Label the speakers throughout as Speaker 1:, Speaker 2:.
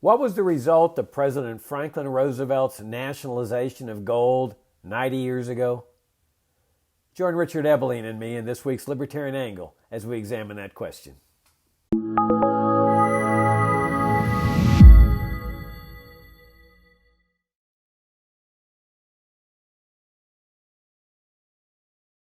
Speaker 1: What was the result of President Franklin Roosevelt's nationalization of gold 90 years ago? Join Richard Ebeling and me in this week's Libertarian Angle as we examine that question.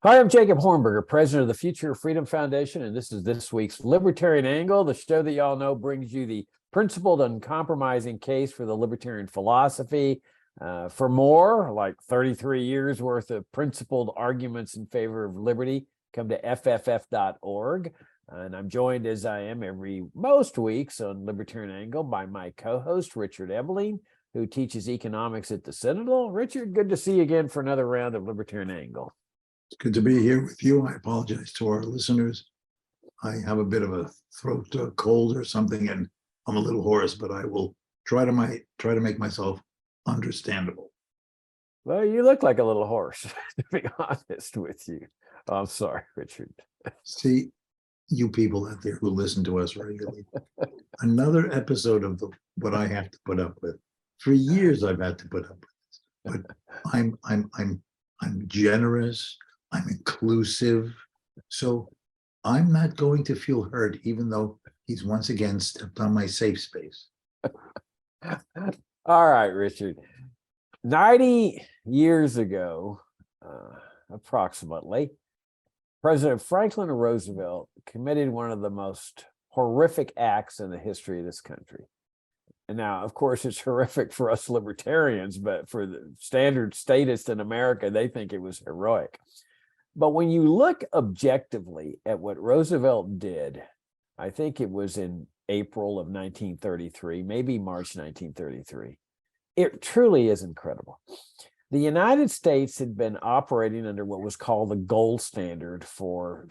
Speaker 1: Hi, I'm Jacob Hornberger, president of the Future of Freedom Foundation, and this is this week's Libertarian Angle, the show that y'all know brings you the principled, uncompromising case for the libertarian philosophy. For more, like 33 years worth of principled arguments in favor of liberty, come to fff.org. And I'm joined, as I am most weeks on Libertarian Angle, by my co-host, Richard Ebeling, who teaches economics at the Citadel. Richard, good to see you again for another round of Libertarian Angle.
Speaker 2: It's good to be here with you. I apologize to our listeners. I have a bit of a throat cold or something, and I'm a little hoarse, but I will try to make myself understandable.
Speaker 1: Well, you look like a little hoarse, to be honest with you. Oh, I'm sorry, Richard.
Speaker 2: See, you people out there who listen to us regularly, another episode of what I have to put up with. For years, I've had to put up with this, but I'm generous. I'm inclusive. So I'm not going to feel hurt, even though he's once again stepped on my safe space.
Speaker 1: All right, Richard. 90 years ago, approximately, President Franklin Roosevelt committed one of the most horrific acts in the history of this country. And now, of course, it's horrific for us libertarians, but for the standard statists in America, they think it was heroic. But when you look objectively at what Roosevelt did, I think it was in April of 1933, maybe March 1933, it truly is incredible. The United States had been operating under what was called the gold standard for,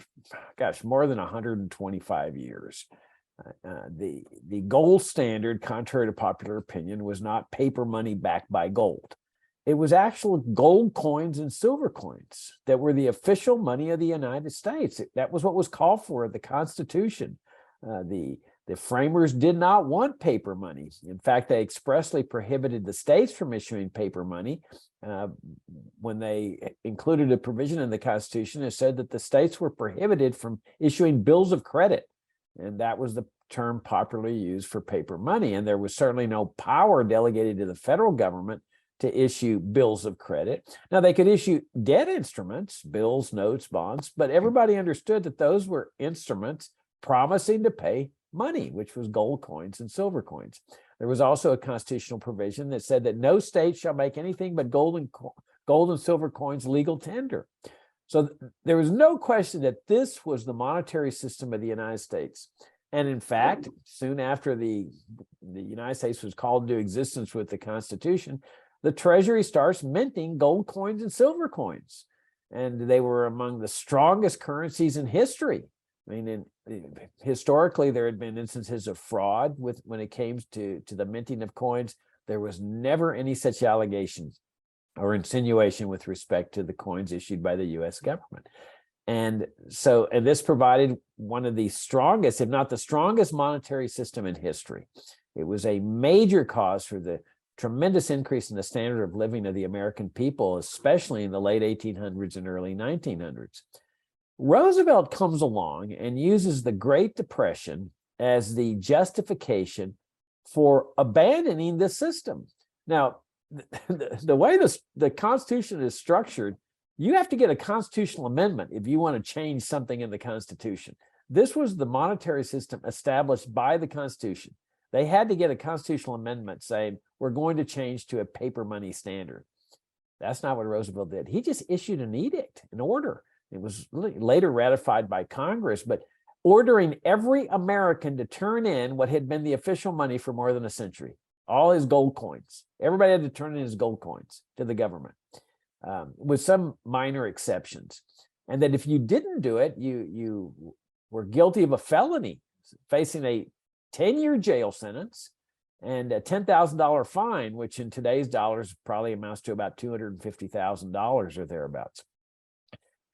Speaker 1: more than 125 years. The gold standard, contrary to popular opinion, was not paper money backed by gold. It was actual gold coins and silver coins that were the official money of the United States. That was what was called for in the Constitution. The framers did not want paper money. In fact, they expressly prohibited the states from issuing paper money when they included a provision in the Constitution that said that the states were prohibited from issuing bills of credit. And that was the term popularly used for paper money. And there was certainly no power delegated to the federal government to issue bills of credit. Now, they could issue debt instruments, bills, notes, bonds, but everybody understood that those were instruments promising to pay money, which was gold coins and silver coins. There was also a constitutional provision that said that no state shall make anything but gold and silver coins legal tender. So there was no question that this was the monetary system of the United States. And in fact, soon after the United States was called into existence with the Constitution, the Treasury starts minting gold coins and silver coins. And they were among the strongest currencies in history. I mean, historically, there had been instances of fraud when it came to the minting of coins. There was never any such allegation or insinuation with respect to the coins issued by the U.S. government. And this provided one of the strongest, if not the strongest, monetary system in history. It was a major cause for the tremendous increase in the standard of living of the American people, especially in the late 1800s and early 1900s. Roosevelt comes along and uses the Great Depression as the justification for abandoning the system. Now, the way the Constitution is structured, you have to get a constitutional amendment if you want to change something in the Constitution. This was the monetary system established by the Constitution. They had to get a constitutional amendment saying, we're going to change to a paper money standard. That's not what Roosevelt did. He just issued an edict, an order. It was later ratified by Congress, but ordering every American to turn in what had been the official money for more than a century, all his gold coins. Everybody had to turn in his gold coins to the government, with some minor exceptions. And that if you didn't do it, you were guilty of a felony, facing a 10-year jail sentence and a $10,000 fine, which in today's dollars probably amounts to about $250,000 or thereabouts.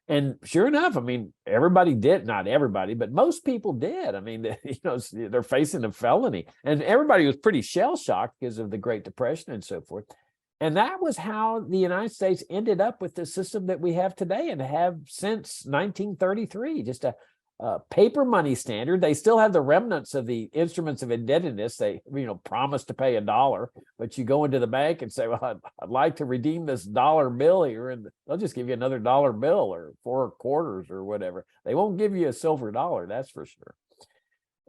Speaker 1: And sure enough, I mean, everybody did, not everybody, but most people did. I mean, they're facing a felony, and everybody was pretty shell shocked because of the Great Depression and so forth. And that was how the United States ended up with the system that we have today and have since 1933, just a paper money standard. They still have the remnants of the instruments of indebtedness. They, promise to pay $1, but you go into the bank and say, well, I'd like to redeem this dollar bill here, and they'll just give you another dollar bill or 4 quarters or whatever. They won't give you a silver dollar, that's for sure.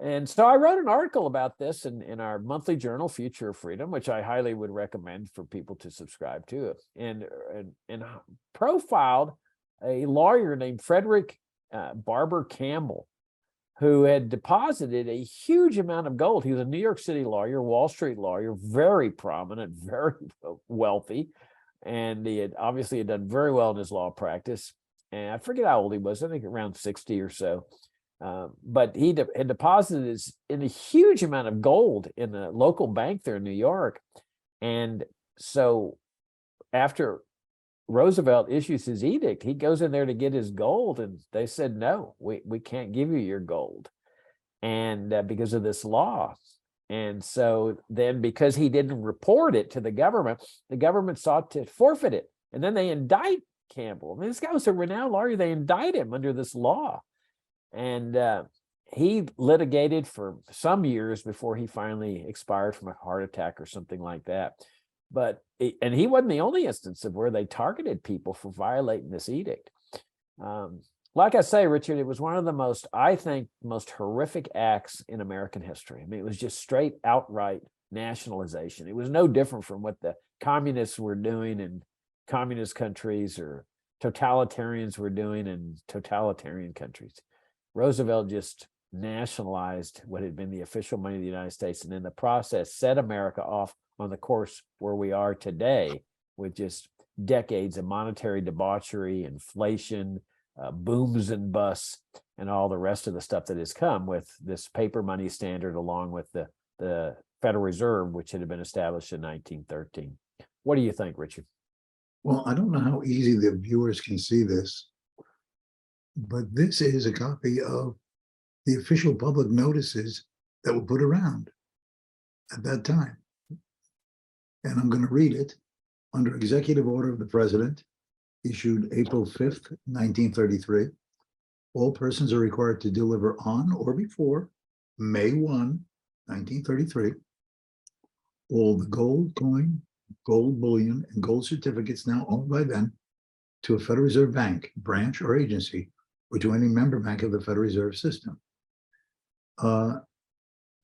Speaker 1: And so I wrote an article about this in our monthly journal, Future of Freedom, which I highly would recommend for people to subscribe to, and profiled a lawyer named Frederick Barber Campbell, who had deposited a huge amount of gold. He was a New York City lawyer, Wall Street lawyer, very prominent, very wealthy, and he had obviously done very well in his law practice. And I forget how old he was, I think around 60 or so. But he had deposited in a huge amount of gold in a local bank there in New York. And so after Roosevelt issues his edict, he goes in there to get his gold, and they said, no, we can't give you your gold, and because of this law. And so then, because he didn't report it to the government sought to forfeit it, and then they indict Campbell. I mean, this guy was a renowned lawyer. They indict him under this law, and he litigated for some years before he finally expired from a heart attack or something like that. But and he wasn't the only instance of where they targeted people for violating this edict. Like I say, Richard, it was one of the most horrific acts in American history. I mean, it was just straight outright nationalization. It was no different from what the communists were doing in communist countries or totalitarians were doing in totalitarian countries. Roosevelt just nationalized what had been the official money of the United States, and in the process set America off on the course where we are today, with just decades of monetary debauchery, inflation, booms and busts, and all the rest of the stuff that has come with this paper money standard, along with the Federal Reserve, which had been established in 1913. What do you think, Richard?
Speaker 2: Well, I don't know how easy the viewers can see this, but this is a copy of the official public notices that were put around at that time. And I'm going to read it. Under executive order of the president, issued April 5th, 1933, all persons are required to deliver on or before May 1, 1933, all the gold coin, gold bullion, and gold certificates now owned by them to a Federal Reserve Bank, branch, or agency, or to any member bank of the Federal Reserve System. And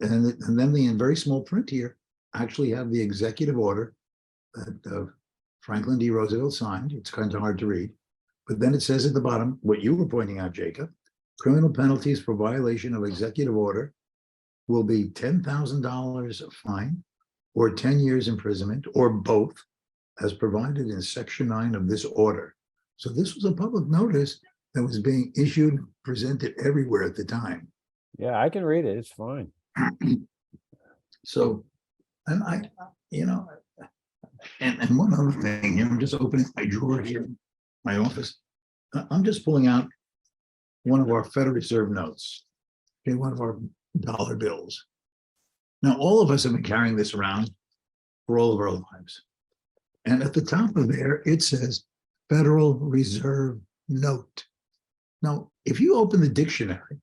Speaker 2: then the, in very small print here, actually have the executive order that Franklin D. Roosevelt signed. It's kind of hard to read. But then it says at the bottom, what you were pointing out, Jacob, criminal penalties for violation of executive order will be $10,000 fine or 10 years imprisonment, or both, as provided in Section 9 of this order. So this was a public notice that was being issued, presented everywhere at the time.
Speaker 1: Yeah, I can read it. It's fine.
Speaker 2: So, and and one other thing here, I'm just opening my drawer here, my office. I'm just pulling out one of our Federal Reserve notes, okay, one of our dollar bills. Now, all of us have been carrying this around for all of our lives. And at the top of there, it says Federal Reserve Note. Now, if you open the dictionary,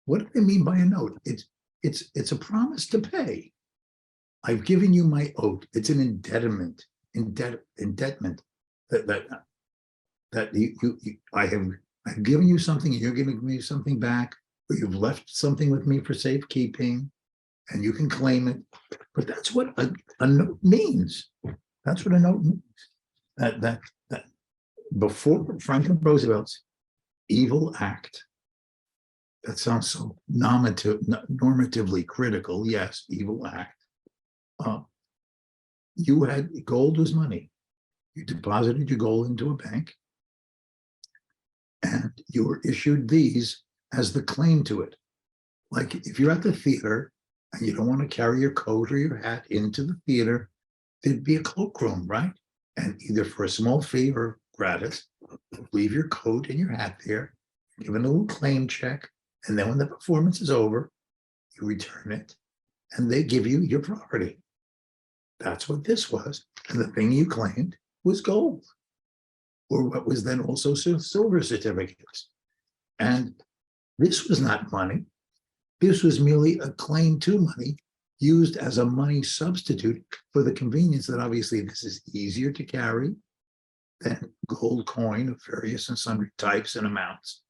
Speaker 2: what do they mean by a note? It's a promise to pay. I've given you my oath. It's an indebtment that I've given you something, and you're going to give me something back, or you've left something with me for safekeeping, and you can claim it. But that's what a note means. That's what a note means. That before Franklin Roosevelt's evil act, that sounds so normatively critical. Yes, evil act. You had gold was money. You deposited your gold into a bank, and you were issued these as the claim to it. Like if you're at the theater and you don't want to carry your coat or your hat into the theater, there'd be a cloakroom, right? And either for a small fee or gratis, leave your coat and your hat there, give it a little claim check, and then when the performance is over, you return it, and they give you your property. That's what this was. And the thing you claimed was gold, or what was then also silver certificates. And this was not money. This was merely a claim to money used as a money substitute for the convenience that obviously this is easier to carry than gold coin of various and sundry types and amounts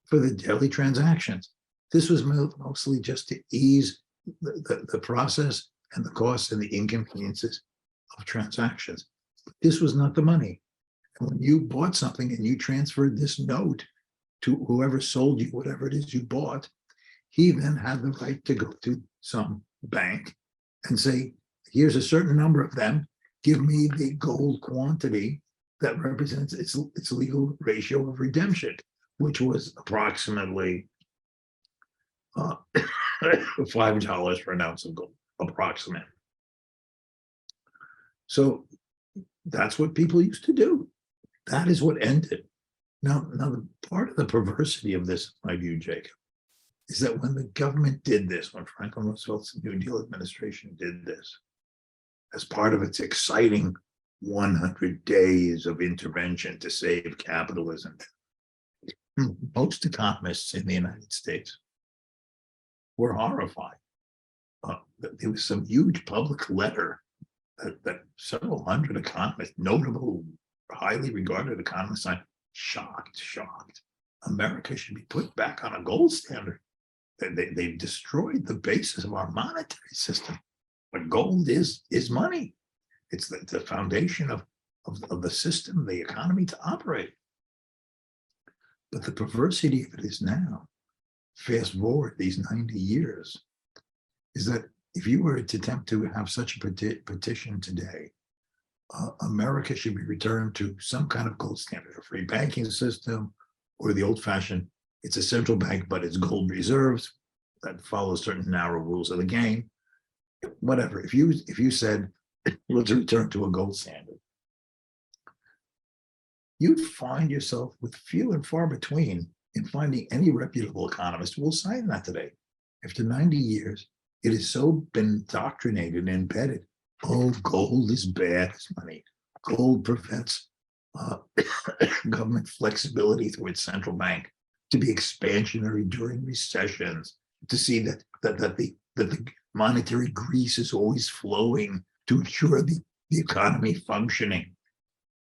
Speaker 2: for the daily transactions. This was mostly just to ease the process and the costs and the inconveniences of transactions. But this was not the money. And when you bought something and you transferred this note to whoever sold you whatever it is you bought, he then had the right to go to some bank and say, here's a certain number of them, give me the gold quantity that represents its legal ratio of redemption, which was approximately $5 for an ounce of gold, approximate. So that's what people used to do. That is what ended. Now the part of the perversity of this, in my view, Jacob, is that when the government did this, when Franklin Roosevelt's New Deal administration did this, as part of its exciting 100 days of intervention to save capitalism, most economists in the United States were horrified. There was some huge public letter that several hundred economists, notable, highly regarded economists, signed, shocked. America should be put back on a gold standard. They've destroyed the basis of our monetary system. But gold is money. It's the foundation of the system, the economy to operate. But the perversity of it is now, fast forward these 90 years, is that if you were to attempt to have such a petition today, America should be returned to some kind of gold standard, a free banking system, or the old-fashioned, it's a central bank, but it's gold reserves that follow certain narrow rules of the game. Whatever. If you said, let's return to a gold standard, you'd find yourself with few and far between in finding any reputable economist who will sign that today. After 90 years, it has so been indoctrinated and embedded. Oh, gold is bad as money. Gold prevents government flexibility through its central bank to be expansionary during recessions, to see that the monetary grease is always flowing to ensure the economy functioning.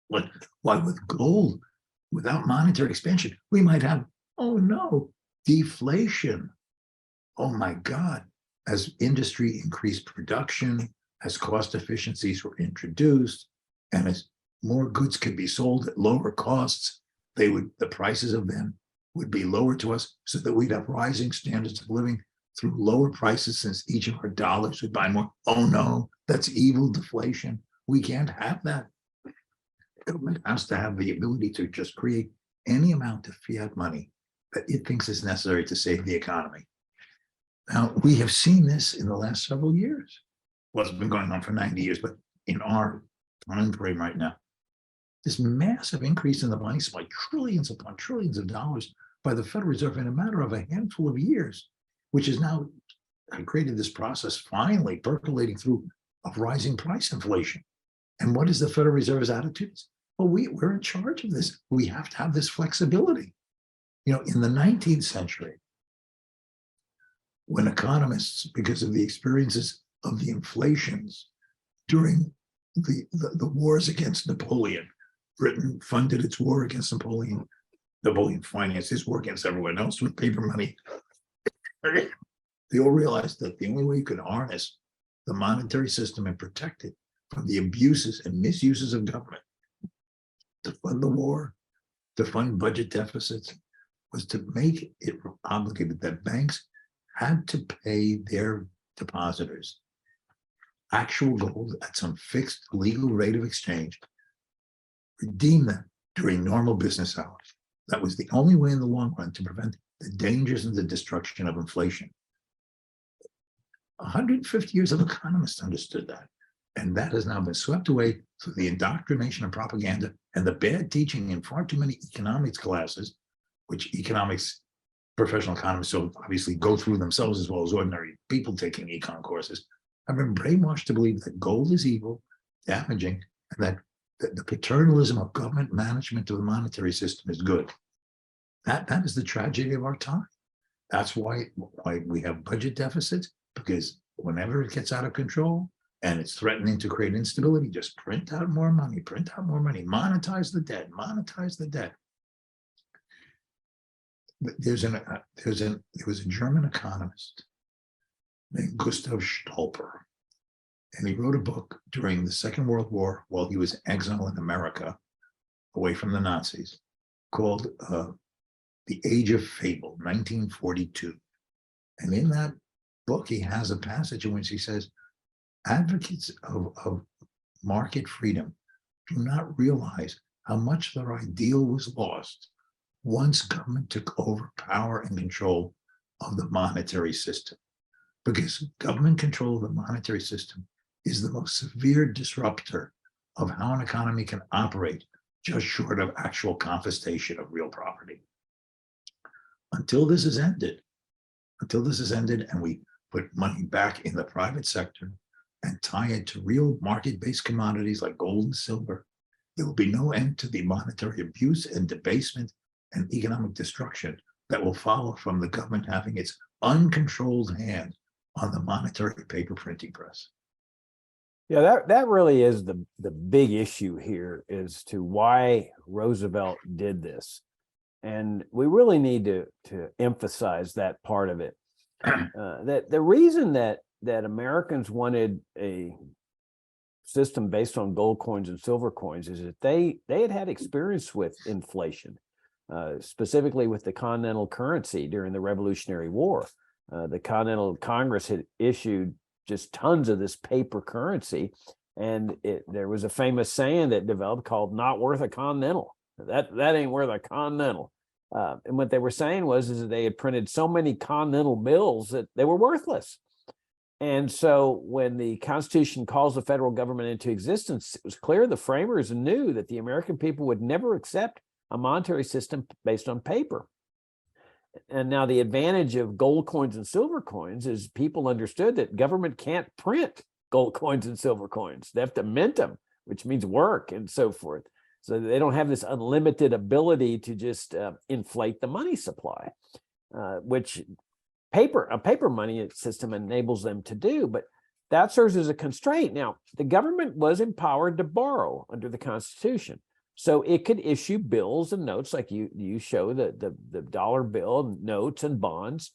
Speaker 2: Why with gold, without monetary expansion, we might have, oh no, deflation. Oh my God, as industry increased production, as cost efficiencies were introduced, and as more goods could be sold at lower costs, the prices of them would be lower to us, so that we'd have rising standards of living through lower prices, since each of our dollars would buy more. Oh no, that's evil deflation. We can't have that. Government has to have the ability to just create any amount of fiat money that it thinks is necessary to save the economy. Now, we have seen this in the last several years. Well, it's been going on for 90 years, but in our time frame right now, this massive increase in the money supply, trillions upon trillions of dollars by the Federal Reserve in a matter of a handful of years, which has now created this process finally percolating through of rising price inflation. And what is the Federal Reserve's attitude? Well, we're in charge of this. We have to have this flexibility. You know, in the 19th century, when economists, because of the experiences of the inflations during the wars against Napoleon, Britain funded its war against Napoleon. Napoleon financed his war against everyone else with paper money. They all realized that the only way you could harness the monetary system and protect it from the abuses and misuses of government to fund the war, to fund budget deficits, was to make it obligated that banks had to pay their depositors actual gold at some fixed legal rate of exchange, redeem them during normal business hours. That was the only way in the long run to prevent the dangers and the destruction of inflation. 150 years of economists understood that. And that has now been swept away through the indoctrination and propaganda and the bad teaching in far too many economics classes, which economics professional economists so obviously go through themselves as well as ordinary people taking econ courses, have been brainwashed to believe that gold is evil, damaging, and that the paternalism of government management of the monetary system is good. That is the tragedy of our time. That's why we have budget deficits, because whenever it gets out of control and it's threatening to create instability, just print out more money, monetize the debt, monetize the debt. There was a German economist named Gustav Stolper, and he wrote a book during the Second World War while he was in exile in America, away from the Nazis, called The Age of Fable, 1942. And in that book, he has a passage in which he says, advocates of market freedom do not realize how much their ideal was lost once government took over power and control of the monetary system. Because government control of the monetary system is the most severe disruptor of how an economy can operate, just short of actual confiscation of real property. Until this is ended, and we put money back in the private sector and tie it to real market-based commodities like gold and silver, there will be no end to the monetary abuse and debasement and economic destruction that will follow from the government having its uncontrolled hand on the monetary paper printing press.
Speaker 1: Yeah, that really is the big issue here, as to why Roosevelt did this. And we really need to emphasize that part of it. That the reason that Americans wanted a system based on gold coins and silver coins is that they had experience with inflation, specifically with the Continental currency during the Revolutionary War. The Continental Congress had issued just tons of this paper currency, and there was a famous saying that developed called "not worth a continental." That ain't worth a continental. And what they were saying is that they had printed so many continental bills that they were worthless. And so when the Constitution calls the federal government into existence, it was clear the framers knew that the American people would never accept a monetary system based on paper. And now the advantage of gold coins and silver coins is people understood that government can't print gold coins and silver coins. They have to mint them, which means work and so forth. So they don't have this unlimited ability to just inflate the money supply, which a paper money system enables them to do. But that serves as a constraint. Now, the government was empowered to borrow under the Constitution. So it could issue bills and notes, like you show the dollar bill, notes and bonds,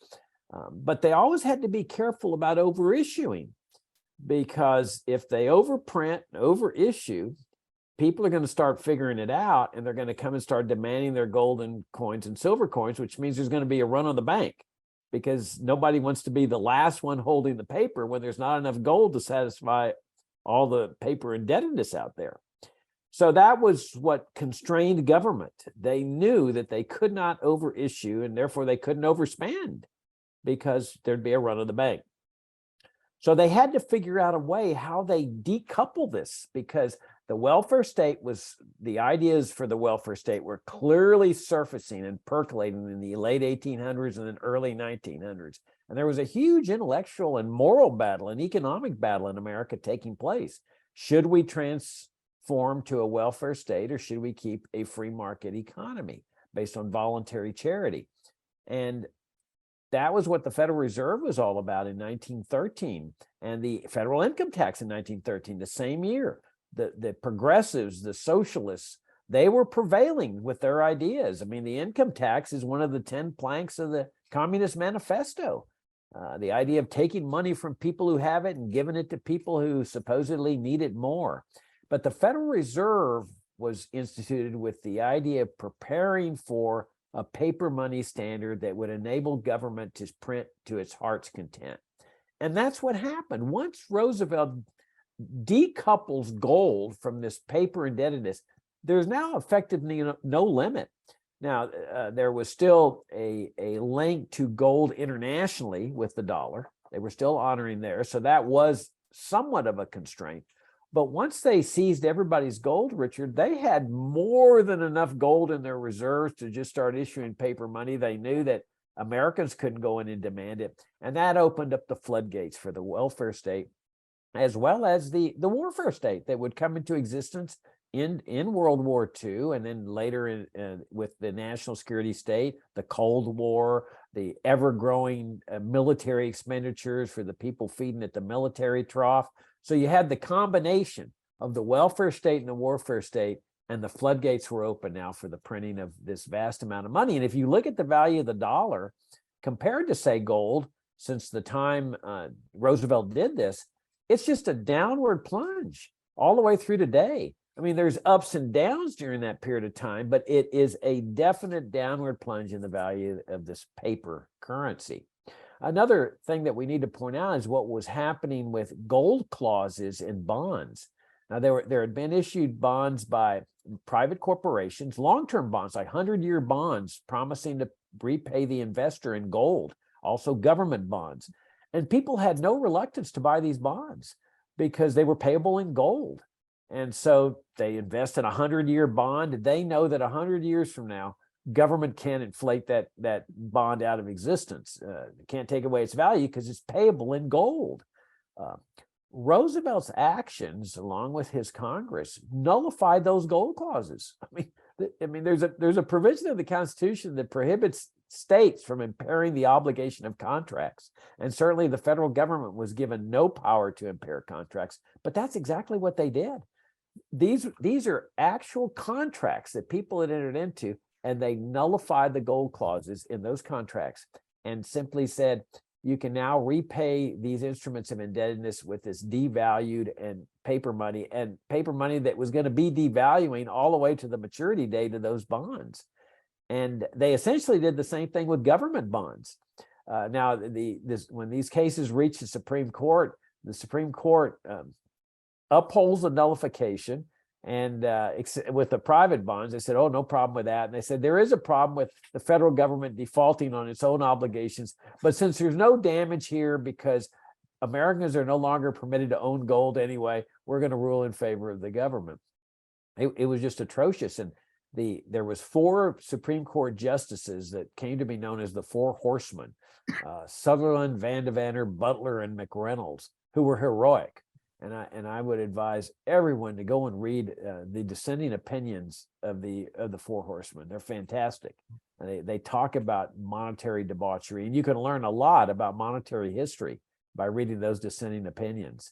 Speaker 1: but they always had to be careful about overissuing, because if they overprint and overissue, people are going to start figuring it out, and they're going to come and start demanding their golden coins and silver coins, which means there's going to be a run on the bank, because nobody wants to be the last one holding the paper when there's not enough gold to satisfy all the paper indebtedness out there. So that was what constrained government. They knew that they could not overissue, and therefore they couldn't overspend, because there'd be a run on the bank. So they had to figure out a way how they decouple this, because the welfare state the ideas for the welfare state were clearly surfacing and percolating in the late 1800s and then early 1900s. And there was a huge intellectual and moral battle and economic battle in America taking place. Should we transform to a welfare state, or should we keep a free market economy based on voluntary charity? And that was what the Federal Reserve was all about in 1913, and the federal income tax in 1913, the same year. The progressives, the socialists, they were prevailing with their ideas. I mean, the income tax is one of the 10 planks of the Communist Manifesto. The idea of taking money from people who have it and giving it to people who supposedly need it more. But the Federal Reserve was instituted with the idea of preparing for a paper money standard that would enable government to print to its heart's content. And that's what happened. Once Roosevelt decouples gold from this paper indebtedness, there's now effectively no limit. Now, there was still a link to gold internationally with the dollar. They were still honoring there. So that was somewhat of a constraint. But once they seized everybody's gold, Richard, they had more than enough gold in their reserves to just start issuing paper money. They knew that Americans couldn't go in and demand it. And that opened up the floodgates for the welfare state, as well as the warfare state that would come into existence in World War II, and then later with the national security state, the Cold War, the ever-growing military expenditures for the people feeding at the military trough. So you had the combination of the welfare state and the warfare state, and the floodgates were open now for the printing of this vast amount of money. And if you look at the value of the dollar compared to, say, gold, since the time Roosevelt did this, it's just a downward plunge all the way through today. I mean, there's ups and downs during that period of time, but it is a definite downward plunge in the value of this paper currency. Another thing that we need to point out is what was happening with gold clauses in bonds. Now, there had been issued bonds by private corporations, long-term bonds, like 100-year bonds promising to repay the investor in gold, also government bonds. And people had no reluctance to buy these bonds because they were payable in gold. And so they invest in a 100-year bond. They know that 100 years from now, government can't inflate that bond out of existence. Can't take away its value because it's payable in gold. Roosevelt's actions, along with his Congress, nullified those gold clauses. I mean, there's a provision of the Constitution that prohibits states from impairing the obligation of contracts, and certainly the federal government was given no power to impair contracts. But that's exactly what they did. These are actual contracts that people had entered into, and they nullified the gold clauses in those contracts and simply said, you can now repay these instruments of indebtedness with this devalued and paper money that was going to be devaluing all the way to the maturity date of those bonds. And they essentially did the same thing with government bonds. Now, when these cases reach the Supreme Court upholds the nullification. And with the private bonds, they said, oh, no problem with that. And they said, there is a problem with the federal government defaulting on its own obligations. But since there's no damage here because Americans are no longer permitted to own gold anyway, we're going to rule in favor of the government. It was just atrocious. And there was 4 Supreme Court justices that came to be known as the 4 horsemen, Sutherland, Vandiver, Butler, and McReynolds, who were heroic. And I would advise everyone to go and read the dissenting opinions of the 4 horsemen. They're fantastic. And they talk about monetary debauchery, and you can learn a lot about monetary history by reading those dissenting opinions.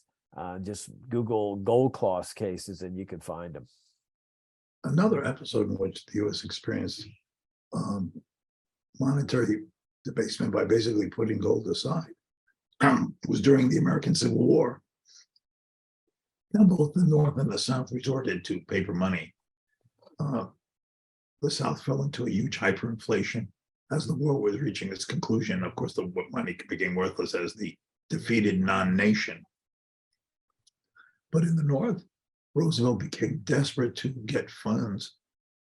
Speaker 1: Just Google gold clause cases, and you can find them.
Speaker 2: Another episode in which the U.S. experienced monetary debasement by basically putting gold aside was during the American Civil War. Now, both the North and the South resorted to paper money. The South fell into a huge hyperinflation as the war was reaching its conclusion. Of course, the money became worthless as the defeated non-nation. But in the North, Roosevelt became desperate to get funds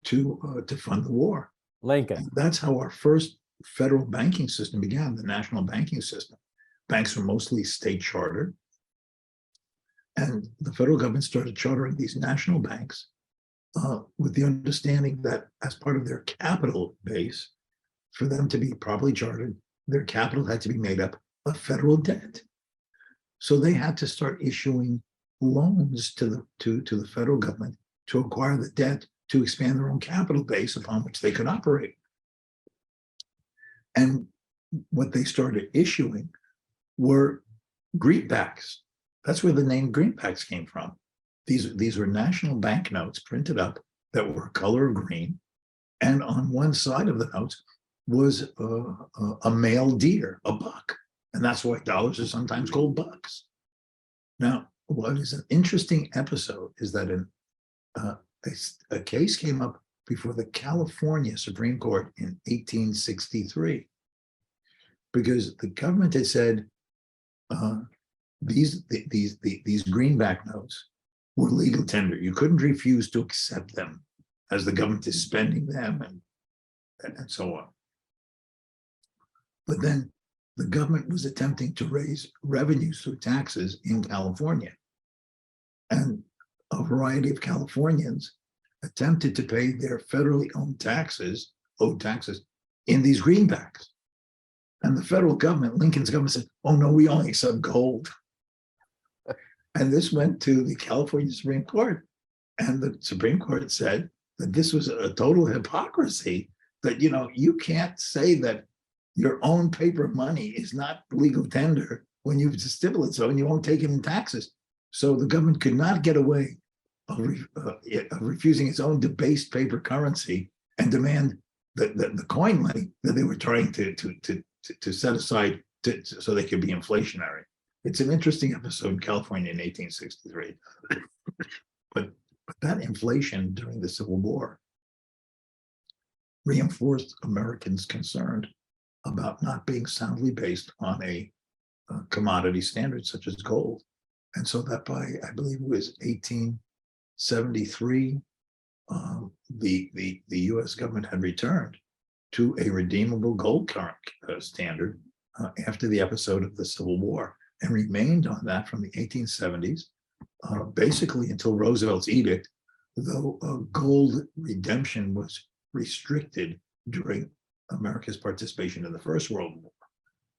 Speaker 2: to fund the war.
Speaker 1: Lincoln.
Speaker 2: And that's how our first federal banking system began, the national banking system. Banks were mostly state chartered. And the federal government started chartering these national banks with the understanding that as part of their capital base, for them to be properly chartered, their capital had to be made up of federal debt. So they had to start issuing loans to the federal government to acquire the debt to expand their own capital base upon which they could operate. And what they started issuing were greenbacks. That's where the name greenbacks came from. These were national banknotes printed up that were color green, and on one side of the notes was a male deer, a buck, and that's why dollars are sometimes called bucks. Now, what is an interesting episode is that a case came up before the California Supreme Court in 1863, because the government had said these greenback notes were legal tender. You couldn't refuse to accept them as the government is spending them and so on. But then the government was attempting to raise revenues through taxes in California. And a variety of Californians attempted to pay their federally owed taxes in these greenbacks. And the federal government, Lincoln's government, said, oh no, we only accept gold. And this went to the California Supreme Court. And the Supreme Court said that this was a total hypocrisy, that, you know, you can't say that your own paper money is not legal tender when you stipulate so and you won't take it in taxes. So the government could not get away of refusing its own debased paper currency and demand the coin money that they were trying to set aside so they could be inflationary. It's an interesting episode in California in 1863. But that inflation during the Civil War reinforced Americans' concern about not being soundly based on a commodity standard such as gold. And so that by, I believe it was 1873, the US government had returned to a redeemable gold standard after the episode of the Civil War, and remained on that from the 1870s, basically until Roosevelt's edict, though gold redemption was restricted during America's participation in the First World War.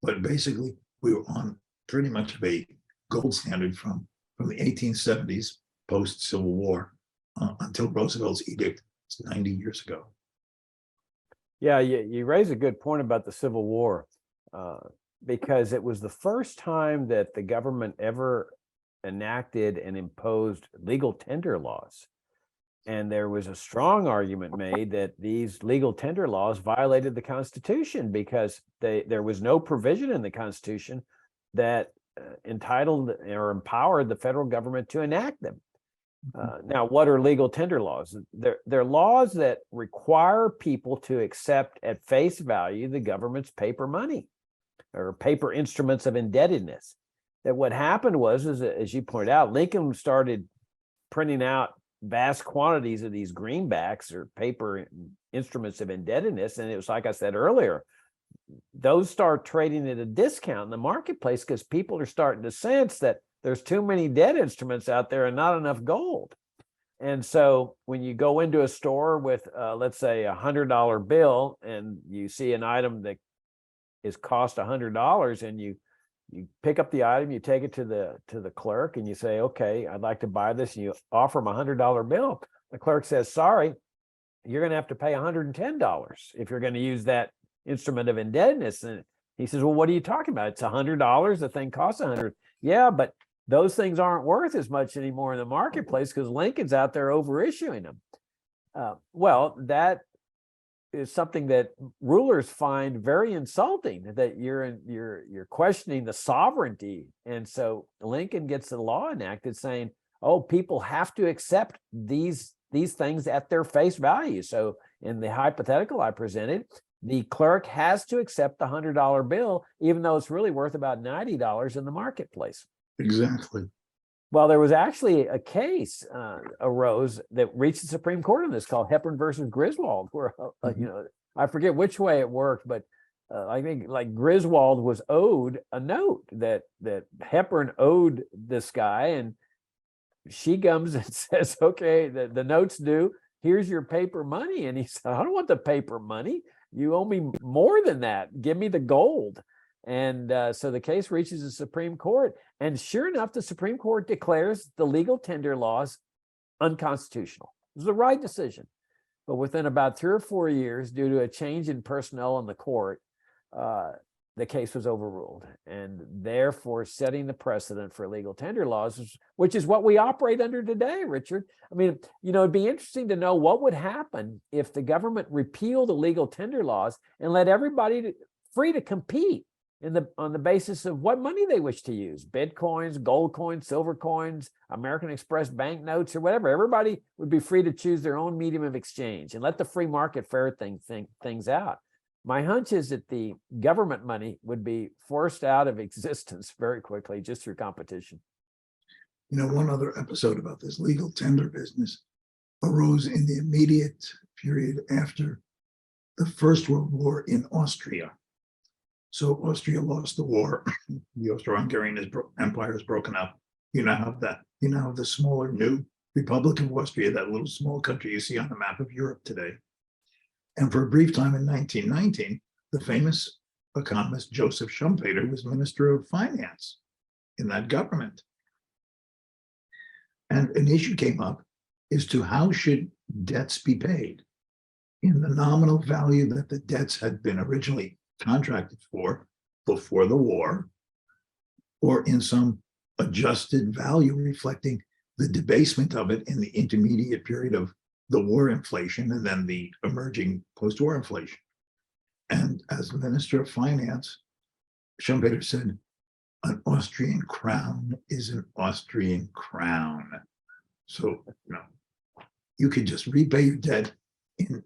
Speaker 2: But basically, we were on pretty much of a gold standard from the 1870s, post-Civil War, until Roosevelt's edict 90 years ago.
Speaker 1: Yeah, you raise a good point about the Civil War, because it was the first time that the government ever enacted and imposed legal tender laws. And there was a strong argument made that these legal tender laws violated the Constitution because there was no provision in the Constitution that entitled or empowered the federal government to enact them. Now, what are legal tender laws? They're laws that require people to accept at face value the government's paper money or paper instruments of indebtedness. That what happened was, as you pointed out, Lincoln started printing out vast quantities of these greenbacks or paper instruments of indebtedness. And it was, like I said earlier, those start trading at a discount in the marketplace because people are starting to sense that there's too many debt instruments out there and not enough gold. And so when you go into a store with, let's say, $100 bill, and you see an item that is cost $100, and you pick up the item, you take it to the clerk, and you say, okay, I'd like to buy this, and you offer him a $100 bill. The clerk says, sorry, you're going to have to pay $110 if you're going to use that instrument of indebtedness. And he says, well, what are you talking about? It's $100. The thing costs $100. Yeah, but those things aren't worth as much anymore in the marketplace because Lincoln's out there overissuing them. Well, that is something that rulers find very insulting, that you're questioning the sovereignty. And so Lincoln gets the law enacted saying, oh, people have to accept these things at their face value. So in the hypothetical I presented, the clerk has to accept the $100 bill, even though it's really worth about $90 in the marketplace.
Speaker 2: Exactly.
Speaker 1: Well, there was actually a case arose that reached the Supreme Court on this called Hepburn versus Griswold, where I forget which way it worked, but I think like Griswold was owed a note that Hepburn owed this guy, and she comes and says, "Okay, the note's due. Here's your paper money." And he said, "I don't want the paper money. You owe me more than that. Give me the gold." And so the case reaches the Supreme Court. And sure enough, the Supreme Court declares the legal tender laws unconstitutional. It was the right decision. But within about 3 or 4 years, due to a change in personnel in the court, the case was overruled, and therefore setting the precedent for legal tender laws, which is what we operate under today, Richard. I mean, it'd be interesting to know what would happen if the government repealed the legal tender laws and let everybody free to compete on the basis of what money they wish to use: Bitcoins, gold coins, silver coins, American Express banknotes, or whatever. Everybody would be free to choose their own medium of exchange and let the free market ferret things out. My hunch is that the government money would be forced out of existence very quickly just through competition.
Speaker 2: One other episode about this legal tender business arose in the immediate period after the First World War in Austria. So Austria lost the war. The Austro-Hungarian Empire is broken up You now have that. You now have the smaller new Republic of Austria, that little small country you see on the map of Europe today. And for a brief time in 1919, the famous economist Joseph Schumpeter was Minister of Finance in that government. And an issue came up as to how should debts be paid in the nominal value that the debts had been originally contracted for before the war, or in some adjusted value reflecting the debasement of it in the intermediate period of the war inflation and then the emerging post-war inflation. And as Minister of Finance, Schumpeter said, an Austrian crown is an Austrian crown. So, you could just repay your debt in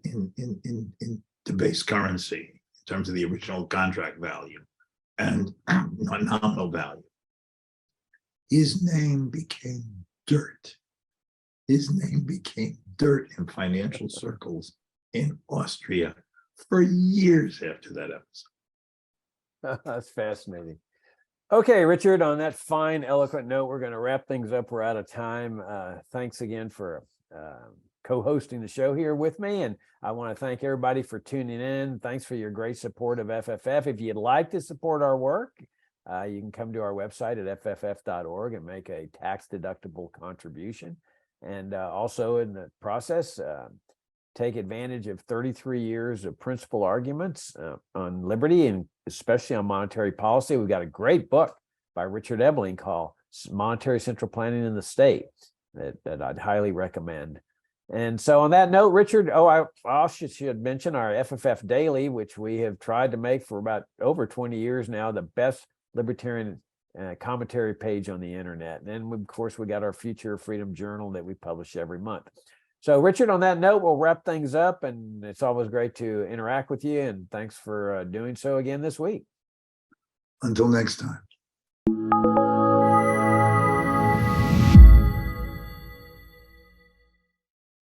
Speaker 2: debased currency in terms of the original contract value and nominal value. His name became dirt. His name became dirt in financial circles in Austria for years after that episode.
Speaker 1: That's fascinating. Okay, Richard, on that fine, eloquent note, we're going to wrap things up. We're out of time. Thanks again for co-hosting the show here with me. And I want to thank everybody for tuning in. Thanks for your great support of FFF. If you'd like to support our work, you can come to our website at fff.org and make a tax-deductible contribution. And also in the process, take advantage of 33 years of principal arguments on liberty and especially on monetary policy. We've got a great book by Richard Ebeling called Monetary Central Planning in the State that I'd highly recommend. And so on that note, Richard, I also should mention our FFF Daily, which we have tried to make for about over 20 years now, the best libertarian commentary page on the internet. And then, of course, we got our Future of Freedom Journal that we publish every month. So, Richard, on that note, we'll wrap things up. And it's always great to interact with you. And thanks for doing so again this week.
Speaker 2: Until next time.